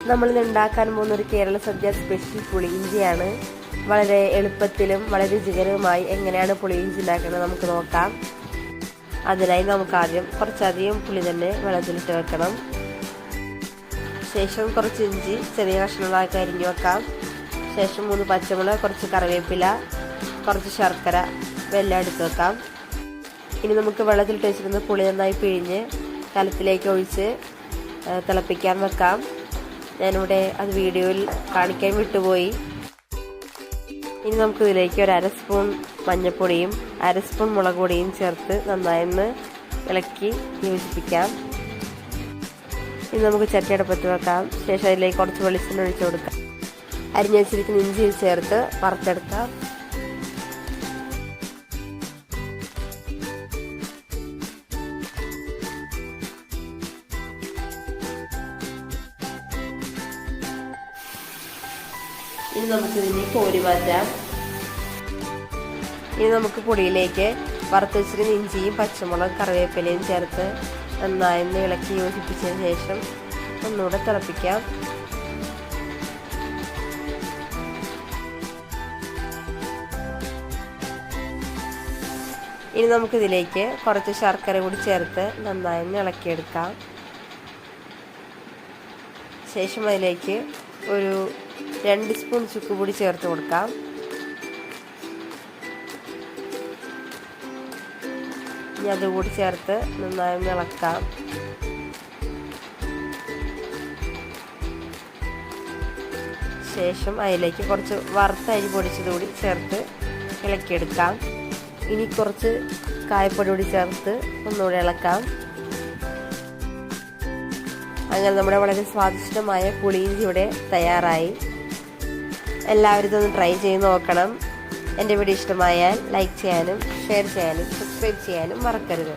നമ്മളിന്ന് ഉണ്ടാക്കാൻ പോകുന്ന ഒരു കേരള സദ്യ സ്പെഷ്യൽ പുളിയിഞ്ചിയാണ്. വളരെ എളുപ്പത്തിലും വളരെ രുചികരവുമായി എങ്ങനെയാണ് പുളിയിഞ്ചി ഉണ്ടാക്കുന്നത് നമുക്ക് നോക്കാം. അതിനായി നമുക്ക് ആദ്യം കുറച്ചധികം പുളി തന്നെ വെള്ളത്തിലിട്ട് വെക്കണം. ശേഷം കുറച്ച് ഇഞ്ചി ചെറിയ കഷ്ണങ്ങളാക്കി അരിഞ്ഞു വെക്കാം. ശേഷം 3 പച്ചമുളക്, കുറച്ച് കറിവേപ്പില, കുറച്ച് ശർക്കര വെല്ലം എടുത്ത് വെക്കാം. ഇനി നമുക്ക് വെള്ളത്തിലിട്ട് വെച്ചിരുന്ന പുളി നന്നായി പിഴിഞ്ഞ് കലത്തിലേക്ക് ഒഴിച്ച് തിളപ്പിക്കാൻ വെക്കാം. ഞാനിവിടെ അത് വീഡിയോയിൽ കാണിക്കാൻ വിട്ടുപോയി. ഇനി നമുക്ക് ഇതിലേക്ക് ഒരു 1/2 സ്പൂൺ മഞ്ഞൾപ്പൊടിയും 1/2 സ്പൂൺ മുളക് പൊടിയും ചേർത്ത് നന്നായി ഇളക്കി യോജിപ്പിക്കാം. ഇനി നമുക്ക് ചട്ടി അടുപ്പത്ത് വെക്കാം. ശേഷം അതിലേക്ക് കുറച്ച് വെളിച്ചെണ്ണ ഒഴിച്ചു കൊടുക്കാം. അരിഞ്ഞു വെച്ചിരിക്കുന്ന ഇഞ്ചി ചേർത്ത് വറുത്തെടുക്കാം. ഇനി നമുക്കിതിനെ കോരി മാറ്റാം. ഇനി നമുക്ക് പൊടിയിലേക്ക് വറുത്ത് വെച്ചിരുന്ന ഇഞ്ചിയും പച്ചമുളക് കറിവേപ്പിലയും ചേർത്ത് നന്നായി ഇളക്കി യോജിപ്പിച്ചതിന് ശേഷം ഒന്നുകൂടെ തിളപ്പിക്കാം. ഇനി നമുക്കിതിലേക്ക് കുറച്ച് ശർക്കര കൂടി ചേർത്ത് നന്നായി ഇളക്കിയെടുക്കാം. ശേഷം അതിലേക്ക് ഒരു 2 സ്പൂൺ ചുക്കുപൊടി ചേർത്ത് കൊടുക്കാം. ഇനി അതുകൂടി ചേർത്ത് നന്നായി ഇളക്കാം. ശേഷം അതിലേക്ക് കുറച്ച് വറുത്ത അരി പൊടിച്ചതുകൂടി ചേർത്ത് ഇളക്കിയെടുക്കാം. ഇനി കുറച്ച് കായപ്പൊടി കൂടി ചേർത്ത് ഒന്നുകൂടി ഇളക്കാം. അങ്ങനെ നമ്മുടെ വളരെ സ്വാദിഷ്ടമായ പുളിയിഞ്ചി ഇവിടെ തയ്യാറായി. എല്ലാവരും ഇതൊന്ന് ട്രൈ ചെയ്ത് നോക്കണം. എൻ്റെ വീഡിയോ ഇഷ്ടമായാൽ ലൈക്ക് ചെയ്യാനും ഷെയർ ചെയ്യാനും സബ്സ്ക്രൈബ് ചെയ്യാനും മറക്കരുത്.